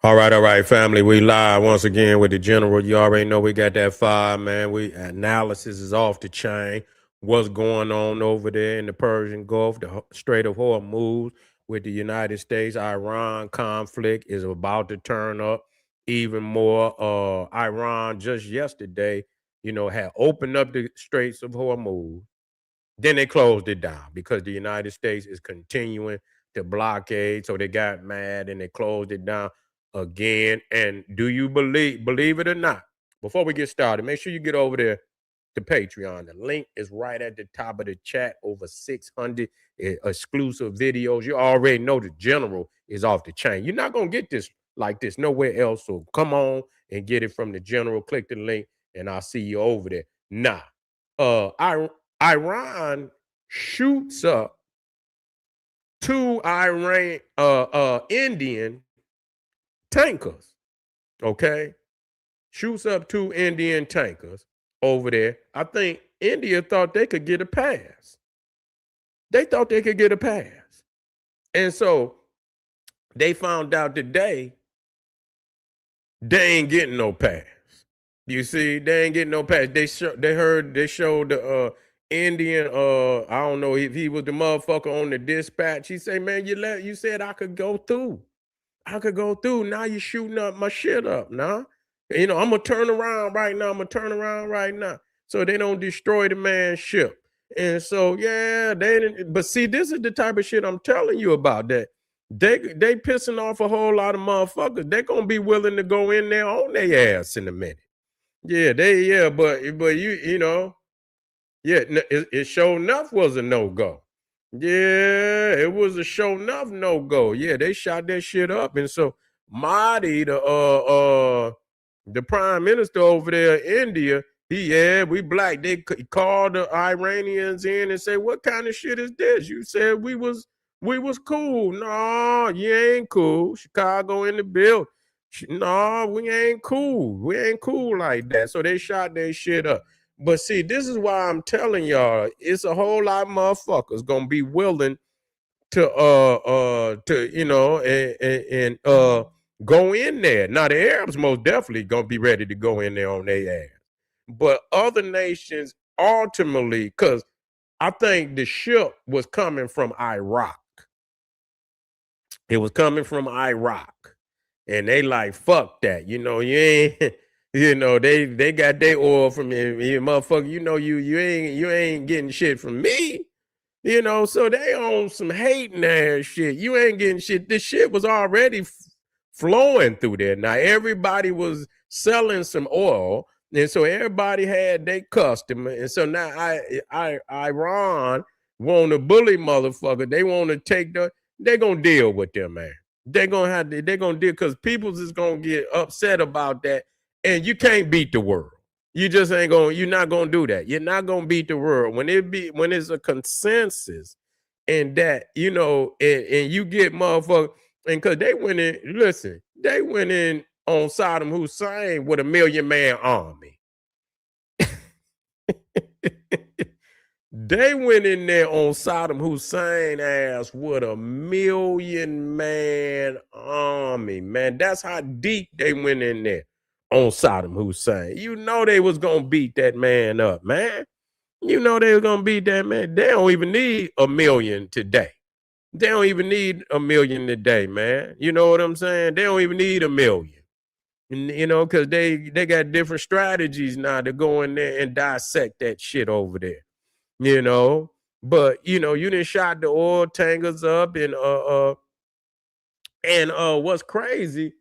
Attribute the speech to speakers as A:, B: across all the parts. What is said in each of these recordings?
A: All right, family. We live once again with the general. You already know we got that fire, man. We analysis is off the chain. What's going on over there in the Persian Gulf, the Strait of Hormuz with the United States Iran conflict is about to turn up even more. Iran just yesterday, had opened up the Straits of Hormuz, then they closed it down because the United States is continuing to blockade. So they got mad and they closed it down again. And do you believe it or not? Before we get started, make sure you get over there to Patreon. The link is right at the top of the chat. Over 600 exclusive videos. You already know the general is off the chain. You're not gonna get this like this nowhere else. So come on and get it from the general. Click the link, and I'll see you over there. Nah, Iran shoots up two Indian tankers. Okay, shoots up two Indian tankers over there. I think India thought they could get a pass. They thought they could get a pass, and so they found out today they ain't getting no pass. You see, they ain't getting no pass. They showed the Indian, I don't know if he was the motherfucker on the dispatch. He say, man, you said I could go through. I could go through. Now you shooting up my shit up now. I'm gonna turn around right now. I'm gonna turn around right now. So they don't destroy the man's ship. And so yeah, they didn't, but see, this is the type of shit I'm telling you about that. They pissing off a whole lot of motherfuckers. They're gonna be willing to go in there on their ass in a minute. But yeah, it sure enough was a no-go. Yeah, it was a show enough no-go. Yeah, they shot that shit up. And so Mahdi, the prime minister over there in India, we black. He called the Iranians in and said, what kind of shit is this? You said we was cool. No, you ain't cool. Chicago in the bill. No, we ain't cool. We ain't cool like that. So they shot their shit up. But see, this is why I'm telling y'all, it's a whole lot of motherfuckers gonna be willing to go in there. Now the Arabs most definitely gonna be ready to go in there on their ass. But other nations ultimately, because I think the ship was coming from Iraq. It was coming from Iraq. And they like, fuck that. You ain't, they got their oil from you, motherfucker. You ain't getting shit from me. So they on some hating ass shit. You ain't getting shit. This shit was already flowing through there. Now everybody was selling some oil, and so everybody had their customer. And so now Iran want to bully motherfucker. They want to take they're gonna deal with them, man. They're gonna deal because people is gonna get upset about that, and you can't beat the world. You're not gonna do that. You're not gonna beat the world when it's a consensus and that, and you get motherfucker, and because they went in on Saddam Hussein with a 1,000,000-man army. They went in there on Saddam Hussein ass with a 1,000,000-man army, man. That's how deep they went in there on Saddam Hussein. They was gonna beat that man up, man. They were gonna beat that man. They don't even need 1,000,000 today. They don't even need 1,000,000 today, man. You know what I'm saying? They don't even need 1,000,000. And, because they got different strategies now to go in there and dissect that shit over there. you know. But you didn't shot the oil tankers up, and what's crazy,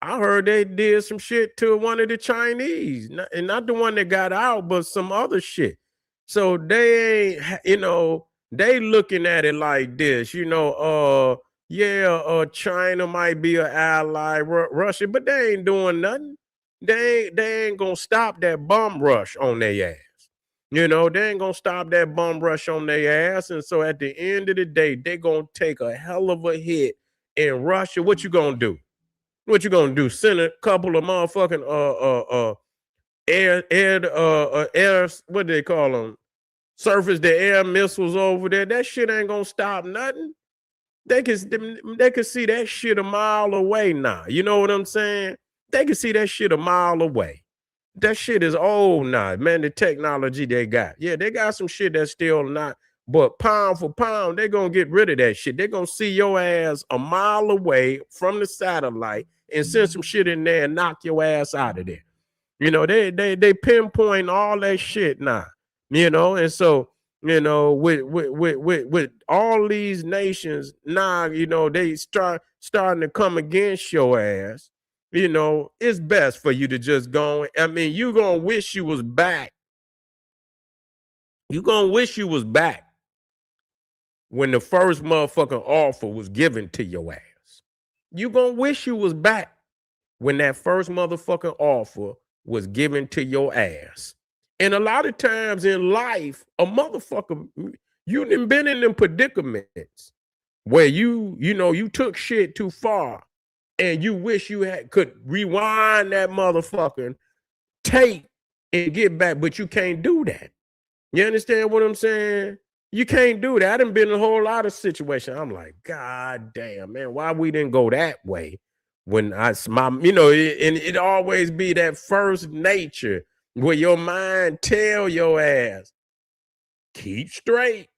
A: I heard they did some shit to one of the Chinese, and not the one that got out, but some other shit. So they ain't, they looking at it like this, China might be an ally, Russia, but they ain't doing nothing. They ain't gonna stop that bum rush on their ass. They ain't gonna stop that bum rush on their ass. And so at the end of the day, they gonna take a hell of a hit in Russia. What you gonna do? What you gonna do? Send a couple of motherfucking air, what do they call them? Surface the air missiles over there. That shit ain't gonna stop nothing. They can see that shit a mile away now. You know what I'm saying? They can see that shit a mile away. That shit is old now, man. The technology they got. Yeah, they got some shit that's still not, but pound for pound, they're gonna get rid of that shit. They're gonna see your ass a mile away from the satellite and send some shit in there and knock your ass out of there. You know, they pinpoint all that shit now. You know, and so with all these nations now, you know, they starting to come against your ass. You know, it's best for you to just go. I mean, you gonna wish you was back. You gonna wish you was back when the first motherfucking offer was given to your ass. You gonna wish you was back when that first motherfucking offer was given to your ass. And a lot of times in life, a motherfucker, you done been in them predicaments where you took shit too far and you wish you could rewind that motherfucking tape and get back, but you can't do that. You understand what I'm saying? You can't do that. I done been in a whole lot of situations. I'm like, God damn, man, why we didn't go that way? When it always be that first nature where your mind tell your ass, keep straight.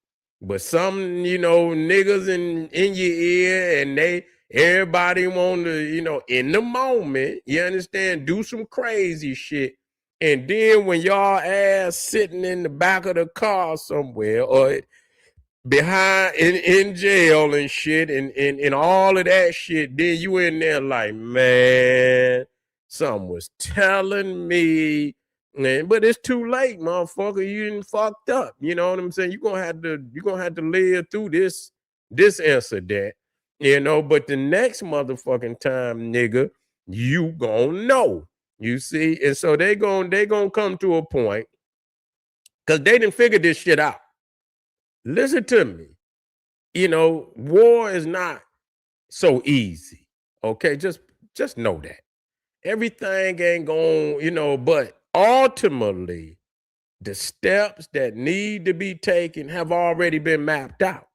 A: But some, niggas in your ear and everybody want to, in the moment, you understand, do some crazy shit. And then when y'all ass sitting in the back of the car somewhere or behind in jail and shit and all of that shit, then you in there like, man, something was telling me, man, but it's too late, motherfucker. You done fucked up. You know what I'm saying? You're gonna have to live through this incident, but the next motherfucking time, nigga, you gonna know. You see, and so they gonna come to a point because they didn't figure this shit out. Listen to me. War is not so easy. Okay, just know that. Everything ain't going, but ultimately the steps that need to be taken have already been mapped out.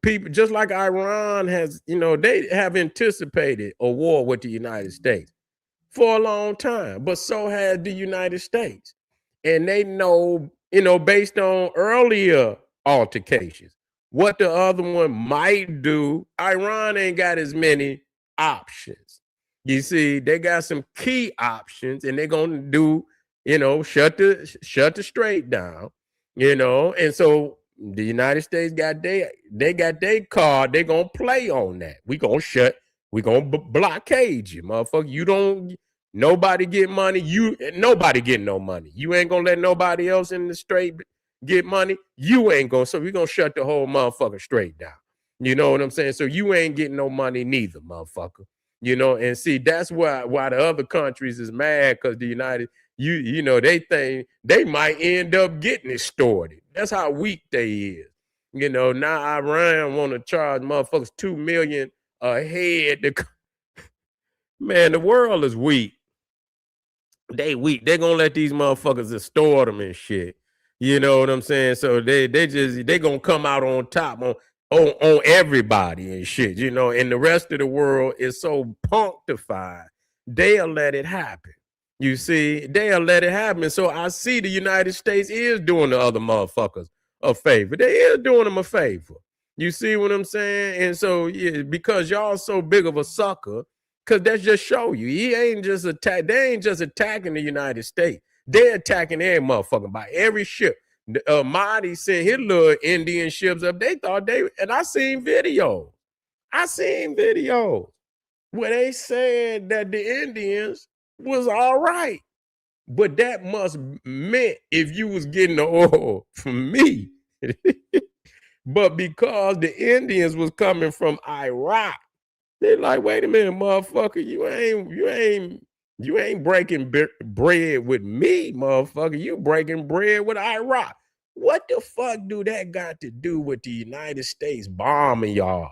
A: People just like Iran has, they have anticipated a war with the United States for a long time, but so has the United States. And they know, based on earlier altercations, what the other one might do. Iran ain't got as many options. You see, they got some key options, and they're gonna do, shut the strait down, and so the United States got they got their card. They're gonna play on that. We gonna blockade you, motherfucker. You don't. Nobody get money. Nobody get no money. You ain't gonna let nobody else in the strait get money. You ain't gonna. So we gonna shut the whole motherfucker strait down. You know what I'm saying? So you ain't getting no money neither, motherfucker. And see, that's why the other countries is mad because the United, they think they might end up getting it extorted. That's how weak they is. Now Iran want to charge motherfuckers $2 million a head. Man, the world is weak. They weak. They gonna let these motherfuckers extort them and shit. You know what I'm saying? So they gonna come out on top on everybody and shit. And the rest of the world is so punctified. They'll let it happen. You see, they'll let it happen. So I see the United States is doing the other motherfuckers a favor. They is doing them a favor. You see what I'm saying? And so yeah, because y'all so big of a sucker. Because that just show you. They ain't just attacking the United States. They're attacking every motherfucker by every ship. Mahdi sent his little Indian ships up. They thought and I seen videos. Where they said that the Indians was all right. But that must meant if you was getting the oil from me. But because the Indians was coming from Iraq, they like, wait a minute, motherfucker, you ain't breaking bread with me, motherfucker. You breaking bread with Iraq. What the fuck do that got to do with the United States bombing y'all?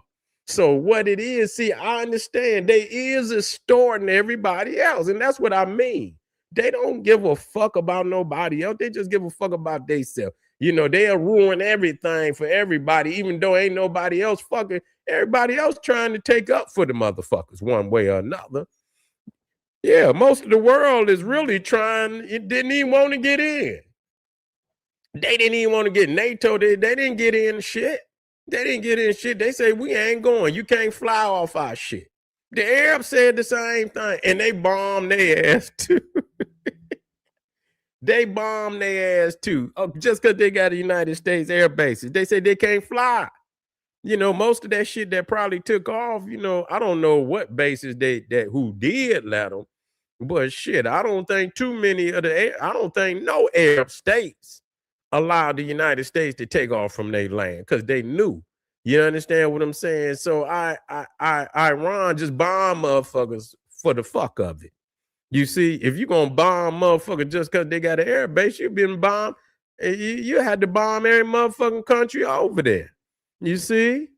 A: So what it is, see, I understand they is extorting everybody else, and that's what I mean. They don't give a fuck about nobody else. They just give a fuck about themselves. They'll ruin everything for everybody, even though ain't nobody else fucking. Everybody else trying to take up for the motherfuckers one way or another. Yeah, most of the world is really trying, it didn't even want to get in. They didn't even want to get NATO. They didn't get in shit. They didn't get in shit. They say, we ain't going. You can't fly off our shit. The Arabs said the same thing, and they bombed their ass too. They bombed their ass too. Just because they got a United States air bases. They say they can't fly. You know, most of that shit that probably took off, you know, I don't know what bases who did let them, but shit, I don't think too many of I don't think no Arab states allowed the United States to take off from their land because they knew. You understand what I'm saying? So Iran just bomb motherfuckers for the fuck of it. You see, if you're gonna bomb motherfucker just because they got an air base, you've been bombed. You had to bomb every motherfucking country over there. You see,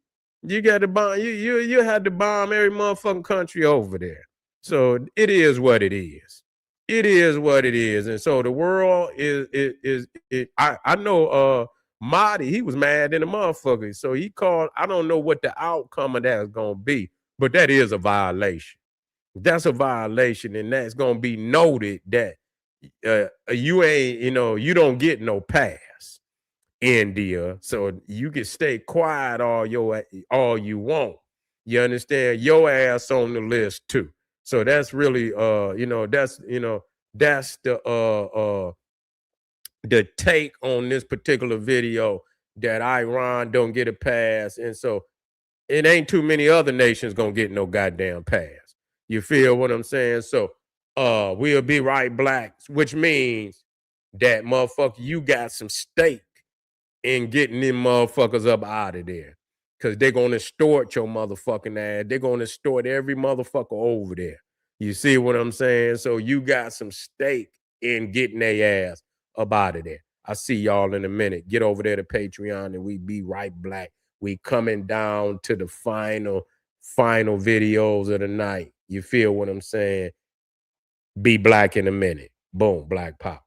A: you got to bomb. You had to bomb every motherfucking country over there. So it is what it is. It is what it is. And so the world is. I know. Marty, he was mad in the motherfucker. So he called. I don't know what the outcome of that is gonna be, but that is a violation. That's a violation, and that's gonna be noted that you ain't, you know, you don't get no pass, India. So you can stay quiet all you want. You understand? Your ass on the list too. So that's really that's the take on this particular video, that Iran don't get a pass, and so it ain't too many other nations gonna get no goddamn pass. You feel what I'm saying? So we'll be right black, which means that motherfucker, you got some stake in getting them motherfuckers up out of there. Cause they're gonna extort your motherfucking ass. They're gonna extort every motherfucker over there. You see what I'm saying? So you got some stake in getting their ass up out of there. I'll see y'all in a minute. Get over there to Patreon, and we be right black. We coming down to the final videos of the night. You feel what I'm saying? Be black in a minute. Boom, black pop.